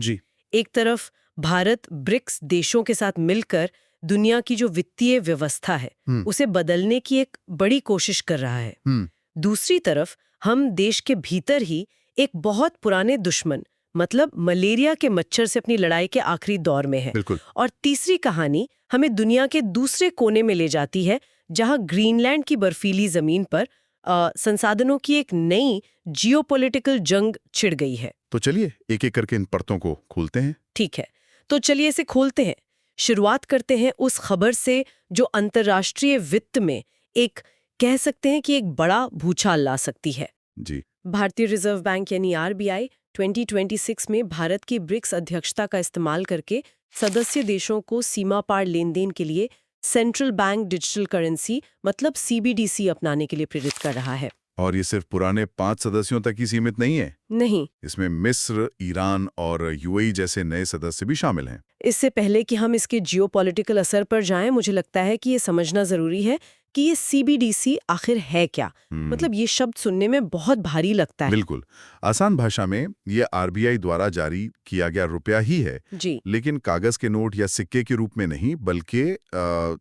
जी। एक तरफ भारत ब्रिक्स देशों के साथ मिलकर दुनिया की जो वित्तीय व्यवस्था है उसे बदलने की एक बड़ी कोशिश कर रहा है। दूसरी तरफ हम देश के भीतर ही एक बहुत पुराने दुश्मन मतलब मलेरिया के मच्छर से अपनी लड़ाई के आखिरी दौर में है। बिल्कुल। और तीसरी कहानी हमें दुनिया के दूसरे कोने में ले जाती है जहां ग्रीनलैंड की बर्फीली जमीन पर संसाधनों की एक नई जियोपॉलिटिकल जंग छिड़ गई है। तो चलिए एक एक करके इन परतों को खोलते हैं। ठीक है, तो चलिए इसे खोलते हैं। शुरुआत करते हैं उस खबर से जो अंतर्राष्ट्रीय वित्त में एक कह सकते हैं कि एक बड़ा भूचाल ला सकती है। जी। भारतीय रिजर्व बैंक यानी आरबीआई 2026 में भारत की ब्रिक्स अध्यक्षता का इस्तेमाल करके सदस्य देशों को सीमा पार लेन देन के लिए सेंट्रल बैंक डिजिटल करेंसी मतलब सीबीडीसी अपनाने के लिए प्रेरित कर रहा है। और ये सिर्फ पुराने 5 सदस्यों तक ही सीमित नहीं है। नहीं, इसमें मिस्र, ईरान और यूएई जैसे नए सदस्य भी शामिल हैं। इससे पहले कि हम इसके जियोपॉलिटिकल असर पर जाएं, मुझे लगता है कि ये समझना जरूरी है कि ये सीबीडीसी आखिर है क्या। मतलब ये शब्द सुनने में बहुत भारी लगता है। बिल्कुल। आसान भाषा में ये आरबीआई द्वारा जारी किया गया रुपया ही है। जी। लेकिन कागज के नोट या सिक्के के रूप में नहीं, बल्कि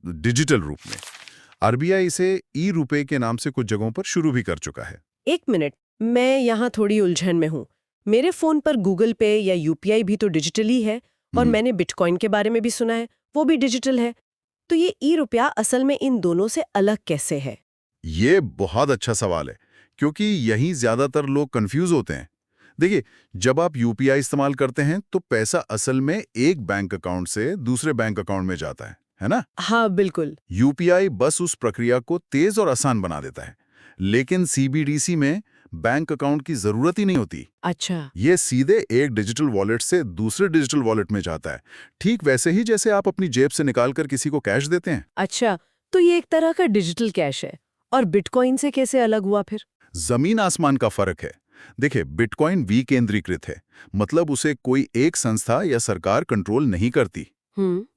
डिजिटल रूप में। आरबीआई इसे ई रुपए के नाम से कुछ जगहों पर शुरू भी कर चुका है। एक मिनट, मैं यहाँ थोड़ी उलझन में हूँ। मेरे फोन पर गूगल पे या यूपीआई भी तो डिजिटल ही है और मैंने बिटकॉइन के बारे में भी सुना है, वो भी डिजिटल है। तो ये ई रुपया असल में इन दोनों से अलग कैसे है? ये बहुत अच्छा सवाल है, क्योंकि यही ज्यादातर लोग कंफ्यूज होते हैं। देखिए, जब आप यूपीआई इस्तेमाल करते हैं तो पैसा असल में एक बैंक अकाउंट से दूसरे बैंक अकाउंट में जाता है ना? हाँ बिल्कुल। यूपीआई बस उस प्रक्रिया को तेज और आसान बना देता है, लेकिन सीबीडीसी में बैंक अकाउंट की जरूरत ही नहीं होती। अच्छा। ये सीधे एक डिजिटल वॉलेट से दूसरे डिजिटल वॉलेट में जाता है, ठीक वैसे ही जैसे आप अपनी जेब से निकालकर किसी को कैश देते हैं। अच्छा, तो ये एक तरह का डिजिटल कैश है। और बिटकॉइन से कैसे अलग हुआ फिर? जमीन आसमान का फर्क है। देखिए, बिटकॉइन विकेंद्रीकृत है, मतलब उसे कोई एक संस्था या सरकार कंट्रोल नहीं करती।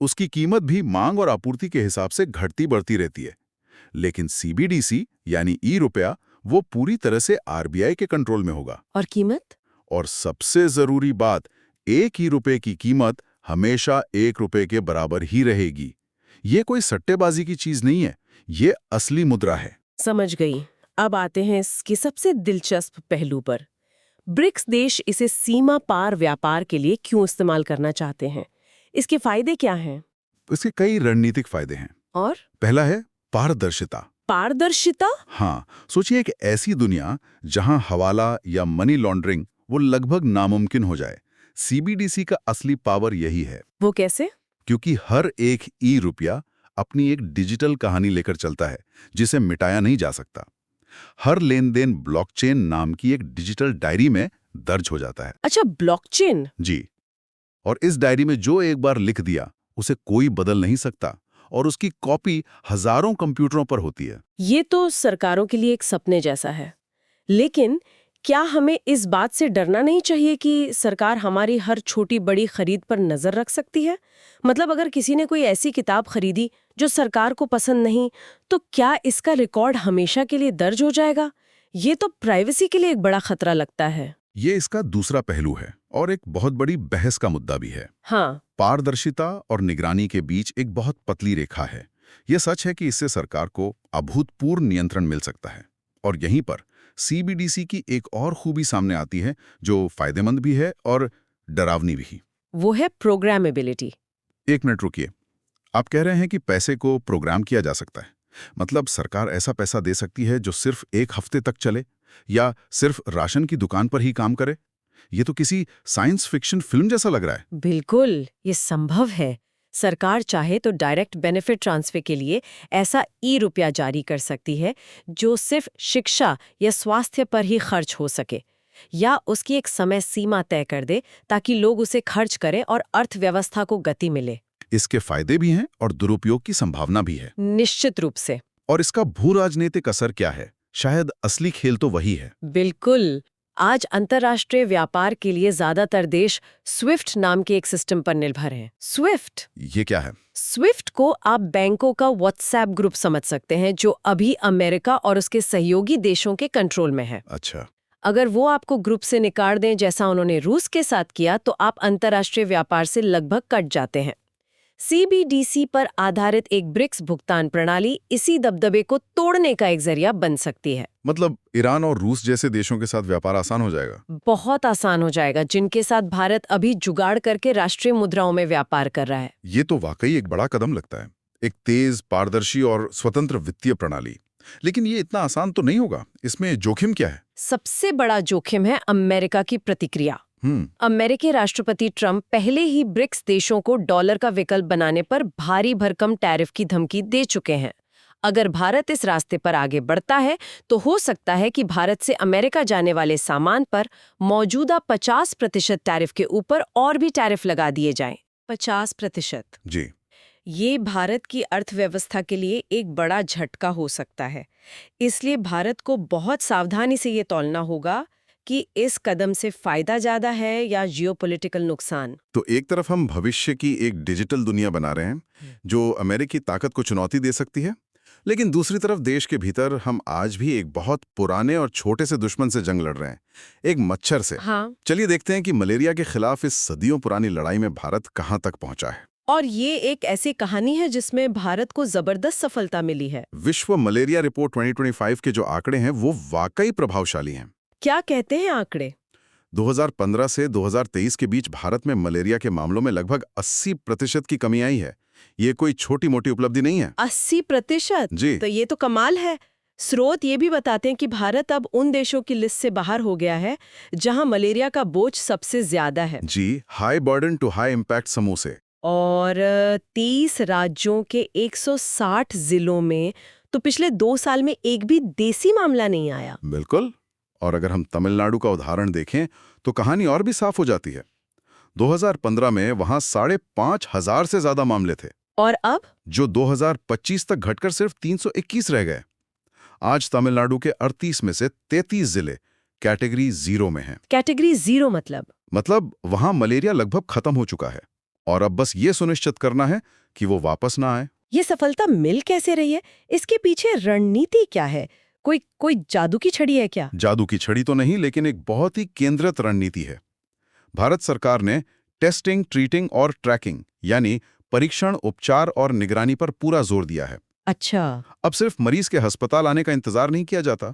उसकी कीमत भी मांग और आपूर्ति के हिसाब से घटती बढ़ती रहती है। लेकिन सीबीडीसी यानी ई रुपया, वो पूरी तरह से आरबीआई के कंट्रोल में होगा। और कीमत? और सबसे जरूरी बात, एक ही रुपए की कीमत हमेशा 1 रुपए के बराबर ही रहेगी। ये कोई सट्टेबाजी की चीज नहीं है, ये असली मुद्रा है। समझ गई। अब आते हैं इसके सबसे दिलचस्प पहलू पर। ब्रिक्स देश इसे सीमा पार व्यापार के लिए क्यों इस्तेमाल करना चाहते हैं? इसके फायदे क्या हैं? इसके कई रणनीतिक फायदे हैं। और पहला है पारदर्शिता। पारदर्शिता? हाँ, सोचिए एक ऐसी दुनिया जहां हवाला या मनी लॉन्ड्रिंग वो लगभग नामुमकिन हो जाए। सीबीडीसी का असली पावर यही है। वो कैसे? क्योंकि हर एक ई रुपया अपनी एक डिजिटल कहानी लेकर चलता है, जिसे मिटाया नहीं जा सकता। हर लेन देन ब्लॉकचेन नाम की एक डिजिटल डायरी में दर्ज हो जाता है। अच्छा, ब्लॉकचेन? जी। और इस डायरी में जो एक बार लिख दिया उसे कोई बदल नहीं सकता, और उसकी कॉपी हजारों कंप्यूटरों पर होती है। ये तो सरकारों के लिए एक सपने जैसा है। लेकिन क्या हमें इस बात से डरना नहीं चाहिए कि सरकार हमारी हर छोटी बड़ी खरीद पर नजर रख सकती है? मतलब अगर किसी ने कोई ऐसी किताब खरीदी जो सरकार को पसंद नहीं, तो क्या इसका रिकॉर्ड हमेशा के लिए दर्ज हो जाएगा? ये तो प्राइवेसी के लिए एक बड़ा खतरा लगता है। ये इसका दूसरा पहलू है और एक बहुत बड़ी बहस का मुद्दा भी है। हाँ। पारदर्शिता और निगरानी के बीच एक बहुत पतली रेखा है। यह सच है कि इससे सरकार को अभूतपूर्व नियंत्रण मिल सकता है। और यहीं पर सीबीडीसी की एक और खूबी सामने आती है जो फायदेमंद भी है और डरावनी भी। वो है प्रोग्रामेबिलिटी। एक मिनट रुकिए, आप कह रहे हैं कि पैसे को प्रोग्राम किया जा सकता है? मतलब सरकार ऐसा पैसा दे सकती है जो सिर्फ 1 हफ्ते तक चले या सिर्फ राशन की दुकान पर ही काम करे? ये तो किसी साइंस फिक्शन फिल्म जैसा लग रहा है। बिल्कुल, ये संभव है। सरकार चाहे तो डायरेक्ट बेनिफिट ट्रांसफर के लिए ऐसा ई रुपया जारी कर सकती है जो सिर्फ शिक्षा या स्वास्थ्य पर ही खर्च हो सके, या उसकी एक समय सीमा तय कर दे ताकि लोग उसे खर्च करें और अर्थव्यवस्था को गति मिले। इसके फायदे भी हैं और दुरुपयोग की संभावना भी है। निश्चित रूप से। और इसका भू राजनीतिक असर क्या है? शायद असली खेल तो वही है। बिल्कुल। आज अंतर्राष्ट्रीय व्यापार के लिए ज्यादातर देश स्विफ्ट नाम के एक सिस्टम पर निर्भर हैं। स्विफ्ट? ये क्या है? स्विफ्ट को आप बैंकों का व्हाट्सएप ग्रुप समझ सकते हैं जो अभी अमेरिका और उसके सहयोगी देशों के कंट्रोल में है। अच्छा। अगर वो आपको ग्रुप से निकाल दें जैसा उन्होंने रूस के साथ किया तो आप अंतर्राष्ट्रीय व्यापार से लगभग कट जाते हैं। सीबीडीसी पर आधारित एक ब्रिक्स भुगतान प्रणाली इसी दबदबे को तोड़ने का एक जरिया बन सकती है। मतलब ईरान और रूस जैसे देशों के साथ व्यापार आसान हो जाएगा? बहुत आसान हो जाएगा, जिनके साथ भारत अभी जुगाड़ करके राष्ट्रीय मुद्राओं में व्यापार कर रहा है। ये तो वाकई एक बड़ा कदम लगता है, एक तेज, पारदर्शी और स्वतंत्र वित्तीय प्रणाली। लेकिन ये इतना आसान तो नहीं होगा, इसमें जोखिम क्या है? सबसे बड़ा जोखिम है अमेरिका की प्रतिक्रिया। अमेरिकी राष्ट्रपति ट्रंप पहले ही ब्रिक्स देशों को डॉलर का विकल्प बनाने पर भारी भरकम टैरिफ की धमकी दे चुके हैं। अगर भारत इस रास्ते पर आगे बढ़ता है तो हो सकता है कि भारत से अमेरिका जाने वाले सामान पर मौजूदा 50% टैरिफ के ऊपर और भी टैरिफ लगा दिए जाएं। 50%। जी। ये भारत की अर्थव्यवस्था के लिए एक बड़ा झटका हो सकता है। इसलिए भारत को बहुत सावधानी से ये तौलना होगा कि इस कदम से फायदा ज्यादा है या जियोपॉलिटिकल नुकसान। तो एक तरफ हम भविष्य की एक डिजिटल दुनिया बना रहे हैं जो अमेरिकी ताकत को चुनौती दे सकती है, लेकिन दूसरी तरफ देश के भीतर हम आज भी एक बहुत पुराने और छोटे से दुश्मन से जंग लड़ रहे हैं, एक मच्छर से। हाँ। चलिए देखते हैं कि मलेरिया के खिलाफ इस सदियों पुरानी लड़ाई में भारत कहां तक पहुंचा है। और ये एक ऐसी कहानी है जिसमें भारत को जबरदस्त सफलता मिली है। विश्व मलेरिया रिपोर्ट 2025 के जो आंकड़े हैं वो वाकई प्रभावशाली हैं। क्या कहते हैं आंकड़े? 2015 से 2023 के बीच भारत में मलेरिया के मामलों में लगभग 80% की कमी आई है। ये कोई छोटी मोटी उपलब्धि नहीं है। 80%? जी। तो ये तो कमाल है। स्रोत ये भी बताते हैं कि भारत अब उन देशों की लिस्ट से बाहर हो गया है जहां मलेरिया का बोझ सबसे ज्यादा है। जी, high burden to high impact समूह से। और 30 राज्यों के 160 जिलों में तो पिछले 2 साल में एक भी देसी मामला नहीं आया। बिल्कुल। और अगर हम तमिलनाडु का उदाहरण देखें तो कहानी और भी साफ हो जाती है। 2015 में वहां 5,500 से ज्यादा मामले थे और अब जो 2025 तक घटकर सिर्फ 321 रह गए। आज तमिलनाडु के 38 में से 33 जिले कैटेगरी 0 में हैं। कैटेगरी 0 मतलब वहां मलेरिया लगभग खत्म हो चुका है और अब बस ये सुनिश्चित करना है कि वो वापस ना आए। ये सफलता मिल कैसे रही है? इसके पीछे रणनीति क्या है? कोई जादू की छड़ी है क्या? जादू की छड़ी तो नहीं, लेकिन एक बहुत ही केंद्रित रणनीति है। भारत सरकार ने टेस्टिंग, ट्रीटिंग और ट्रैकिंग यानी परीक्षण, उपचार और निगरानी पर पूरा जोर दिया है। अच्छा। अब सिर्फ मरीज के अस्पताल आने का इंतजार नहीं किया जाता,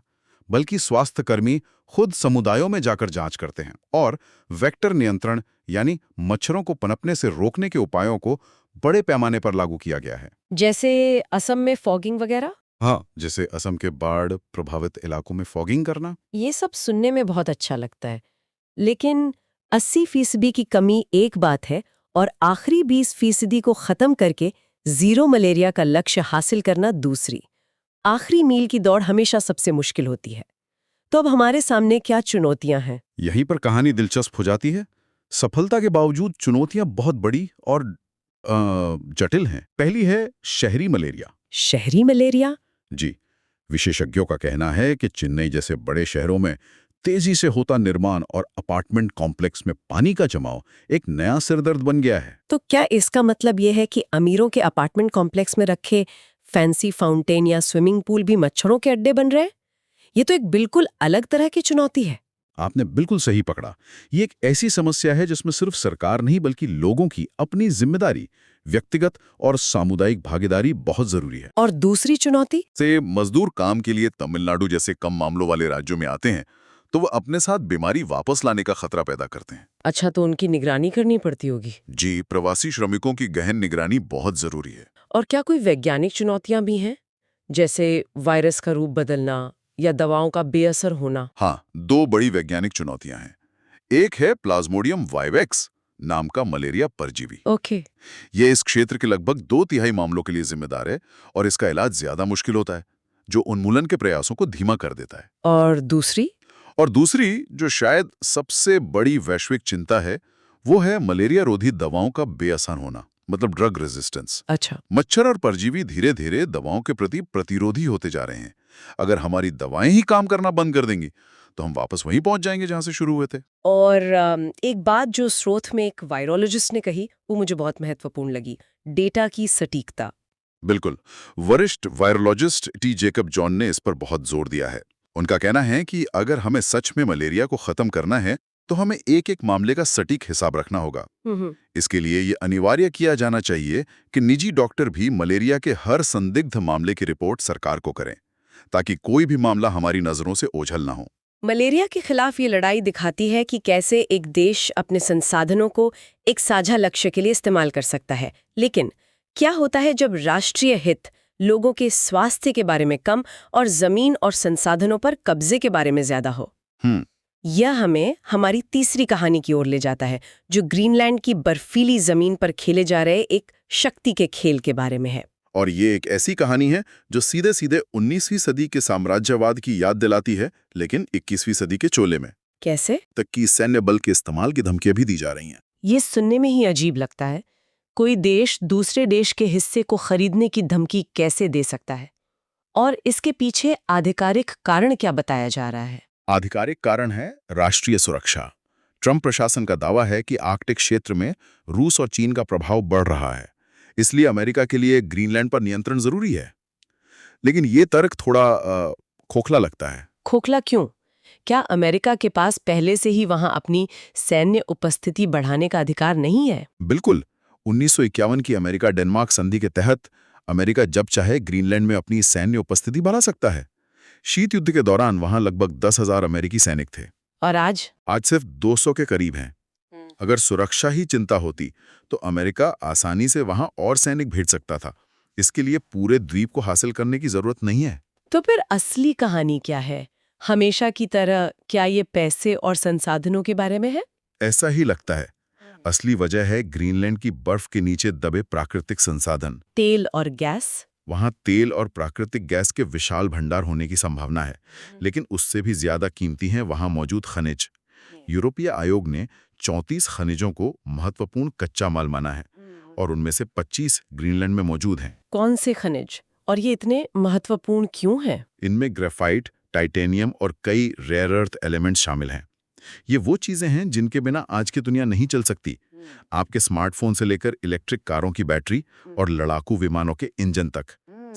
बल्कि स्वास्थ्यकर्मी खुद समुदायों में जाकर जांच करते हैं और वेक्टर नियंत्रण यानी मच्छरों को पनपने से रोकने के उपायों को बड़े पैमाने पर लागू किया गया है। जैसे असम में फॉगिंग वगैरह? हाँ, जैसे असम के बाढ़ प्रभावित इलाकों में फॉगिंग करना। ये सब सुनने में बहुत अच्छा लगता है, लेकिन 80% की कमी एक बात है और आखिरी 20% को खत्म करके 0 मलेरिया का लक्ष्य हासिल करना दूसरी। आखिरी मील की दौड़ हमेशा सबसे मुश्किल होती है। तो अब हमारे सामने क्या चुनौतियां हैं? यहीं पर कहानी दिलचस्प हो जाती है। सफलता के बावजूद चुनौतियां बहुत बड़ी और जटिल हैं। पहली है शहरी मलेरिया। शहरी मलेरिया? जी, विशेषज्ञों का कहना है कि चेन्नई जैसे बड़े शहरों में तेजी से होता निर्माण और अपार्टमेंट कॉम्प्लेक्स में पानी का जमाव एक नया सिरदर्द बन गया है। तो क्या इसका मतलब यह है कि अमीरों के अपार्टमेंट कॉम्प्लेक्स में रखे फैंसी फाउंटेन या स्विमिंग पूल भी मच्छरों के अड्डे बन रहे हैं? ये तो एक बिल्कुल अलग तरह की चुनौती है। आपने बिल्कुल सही पकड़ा। ये एक ऐसी समस्या है जिसमें सिर्फ सरकार नहीं बल्कि लोगों की अपनी जिम्मेदारी, व्यक्तिगत और सामुदायिक भागीदारी बहुत जरूरी है। और दूसरी चुनौती? से मजदूर काम के लिए तमिलनाडु जैसे कम मामलों वाले राज्यों में आते हैं तो वो अपने साथ बीमारी वापस लाने का खतरा पैदा करते हैं। अच्छा, तो उनकी निगरानी करनी पड़ती होगी। जी, प्रवासी श्रमिकों की गहन निगरानी बहुत जरूरी है। और क्या कोई वैज्ञानिक चुनौतियां भी हैं, जैसे वायरस का रूप बदलना या दवाओं का बेअसर होना? हाँ, 2 बड़ी वैज्ञानिक चुनौतियां हैं। एक है प्लाज्मोडियम वाइवेक्स नाम का मलेरिया परजीवी। ओके। ये इस क्षेत्र के लगभग 2/3 मामलों के लिए जिम्मेदार है और इसका इलाज ज्यादा मुश्किल होता है, जो उन्मूलन के प्रयासों को धीमा कर देता है। और दूसरी, जो शायद सबसे बड़ी वैश्विक चिंता है, वो है मलेरिया रोधी दवाओं का बेअसर होना, मतलब ड्रग रेजिस्टेंस। अच्छा। मच्छर और परजीवी धीरे धीरे दवाओं के प्रति प्रतिरोधी होते जा रहे हैं। अगर हमारी दवाएं ही काम करना बंद कर देंगी तो हम वापस वहीं पहुंच जाएंगे जहां से शुरू हुए थे। और एक बात जो स्रोत में एक वायरोलॉजिस्ट ने कही, वो मुझे बहुत महत्वपूर्ण लगी, डेटा की सटीकता। बिल्कुल, वरिष्ठ वायरोलॉजिस्ट टी जेकब जॉन ने इस पर बहुत जोर दिया है। उनका कहना है कि अगर हमें सच में मलेरिया को खत्म करना है तो हमें एक एक मामले का सटीक हिसाब रखना होगा। इसके लिए ये अनिवार्य किया जाना चाहिए कि निजी डॉक्टर भी मलेरिया के हर संदिग्ध मामले की रिपोर्ट सरकार को करें, ताकि कोई भी मामला हमारी नजरों से ओझल ना हो। मलेरिया के खिलाफ ये लड़ाई दिखाती है कि कैसे एक देश अपने संसाधनों को एक साझा लक्ष्य के लिए इस्तेमाल कर सकता है। लेकिन क्या होता है जब राष्ट्रीय हित लोगों के स्वास्थ्य के बारे में कम और जमीन और संसाधनों पर कब्जे के बारे में ज्यादा हो? यह हमें हमारी तीसरी कहानी की ओर ले जाता है, जो ग्रीनलैंड की बर्फीली जमीन पर खेले जा रहे एक शक्ति के खेल के बारे में है। और ये एक ऐसी कहानी है जो सीधे सीधे 19वीं सदी के साम्राज्यवाद की याद दिलाती है, लेकिन 21वीं सदी के चोले में। कैसे? तक कि सैन्य बल के इस्तेमाल की धमकियां भी दी जा रही हैं। ये सुनने में ही अजीब लगता है। कोई देश दूसरे देश के हिस्से को खरीदने की धमकी कैसे दे सकता है? और इसके पीछे आधिकारिक कारण क्या बताया जा रहा है? आधिकारिक कारण है राष्ट्रीय सुरक्षा। ट्रंप प्रशासन का दावा है कि आर्कटिक क्षेत्र में रूस और चीन का प्रभाव बढ़ रहा है, इसलिए अमेरिका के लिए ग्रीनलैंड पर नियंत्रण जरूरी है। लेकिन ये तर्क थोड़ा खोखला लगता है। खोखला क्यों? क्या अमेरिका के पास पहले से ही वहां अपनी सैन्य उपस्थिति बढ़ाने का अधिकार नहीं है? बिल्कुल। 1951 की अमेरिका डेनमार्क संधि के तहत अमेरिका जब चाहे ग्रीनलैंड में अपनी सैन्य उपस्थिति बढ़ा सकता है। शीत युद्ध के दौरान वहां लगभग 10,000 अमेरिकी सैनिक थे। और आज सिर्फ 200 के करीब हैं। अगर सुरक्षा ही चिंता होती तो अमेरिका आसानी से वहां और सैनिक भेज सकता था। इसके लिए पूरे द्वीप को हासिल करने की जरूरत नहीं है। तो फिर असली कहानी क्या है? हमेशा की तरह क्या ये पैसे और संसाधनों के बारे में है? ऐसा ही लगता है। असली वजह है ग्रीनलैंड की बर्फ के नीचे दबे प्राकृतिक संसाधन। तेल और गैस? वहां तेल और प्राकृतिक गैस के विशाल भंडार होने की संभावना है, लेकिन उससे भी ज्यादा कीमती हैं वहां मौजूद खनिज। यूरोपीय आयोग ने 34 खनिजों को महत्वपूर्ण कच्चा माल माना है और उनमें से 25 ग्रीनलैंड में मौजूद हैं। कौन से खनिज और ये इतने महत्वपूर्ण क्यों हैं? इनमें ग्रेफाइट, टाइटेनियम और कई रेयर अर्थ एलिमेंट्स शामिल हैं। ये वो चीजें हैं जिनके बिना आज की दुनिया नहीं चल सकती। आपके स्मार्टफोन से लेकर इलेक्ट्रिक कारों की बैटरी और लड़ाकू विमानों के इंजन तक,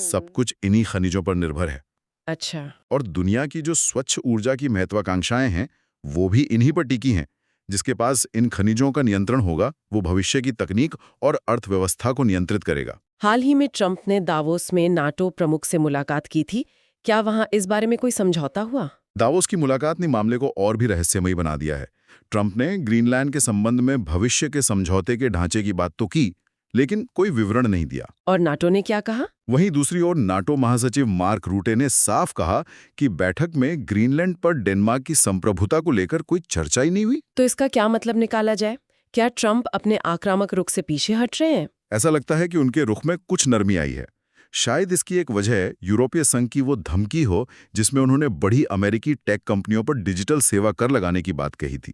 सब कुछ इन्हीं खनिजों पर निर्भर है। अच्छा। और दुनिया की जो स्वच्छ ऊर्जा की महत्वाकांक्षाएं हैं वो भी इन्हीं पर टिकी हैं। जिसके पास इन खनिजों का नियंत्रण होगा वो भविष्य की तकनीक और अर्थव्यवस्था को नियंत्रित करेगा। हाल ही में ट्रंप ने दावोस में नाटो प्रमुख से मुलाकात की थी। क्या वहां इस बारे में कोई समझौता हुआ? दावोस की मुलाकात ने मामले को और भी रहस्यमयी बना दिया है। ट्रंप ने ग्रीनलैंड के संबंध में भविष्य के समझौते के ढांचे की बात तो की, लेकिन कोई विवरण नहीं दिया। और नाटो ने क्या कहा? वहीं दूसरी ओर नाटो महासचिव मार्क रूटे ने साफ कहा कि बैठक में ग्रीनलैंड पर डेनमार्क की संप्रभुता को लेकर कोई चर्चा ही नहीं हुई। तो इसका क्या मतलब निकाला जाए? क्या ट्रंप अपने आक्रामक रुख से पीछे हट रहे हैं? ऐसा लगता है कि उनके रुख में कुछ नरमी आई है। शायद इसकी एक वजह यूरोपीय संघ की वो धमकी हो जिसमें उन्होंने बड़ी अमेरिकी टेक कंपनियों पर डिजिटल सेवा कर लगाने की बात कही थी।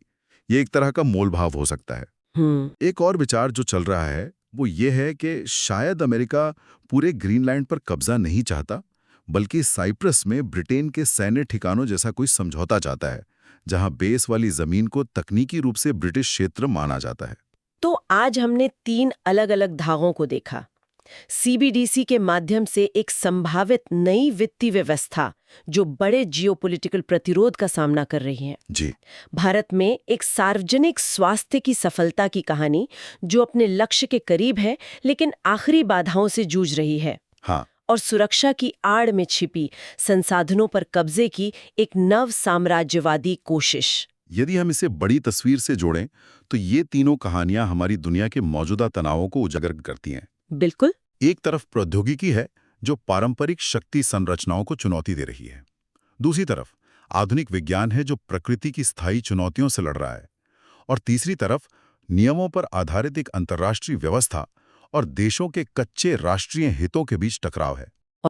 ये एक तरह का मोलभाव हो सकता है। एक और विचार जो चल रहा है वो ये है कि शायद अमेरिका पूरे ग्रीनलैंड पर कब्जा नहीं चाहता, बल्कि साइप्रस में ब्रिटेन के सैन्य ठिकानों जैसा कोई समझौता चाहता है, जहां बेस वाली जमीन को तकनीकी रूप से ब्रिटिश क्षेत्र माना जाता है। तो आज हमने 3 अलग-अलग धागों को देखा। सीबीडीसी के माध्यम से एक संभावित नई वित्तीय व्यवस्था जो बड़े जियोपॉलिटिकल प्रतिरोध का सामना कर रही है। जी। भारत में एक सार्वजनिक स्वास्थ्य की सफलता की कहानी जो अपने लक्ष्य के करीब है लेकिन आखिरी बाधाओं से जूझ रही है। हाँ। और सुरक्षा की आड़ में छिपी संसाधनों पर कब्जे की एक नव साम्राज्यवादी कोशिश। यदि हम इसे बड़ी तस्वीर से जोड़ें तो ये तीनों कहानियां हमारी दुनिया के मौजूदा तनावों को उजागर करती हैं। बिल्कुल। एक तरफ प्रौद्योगिकी है जो पारंपरिक शक्ति संरचनाओं को चुनौती दे रही है। दूसरी तरफ आधुनिक विज्ञान है जो प्रकृति की स्थायी चुनौतियों से लड़ रहा है। और तीसरी तरफ नियमों पर आधारित एक अंतर्राष्ट्रीय व्यवस्था और देशों के कच्चे राष्ट्रीय हितों के बीच टकराव है।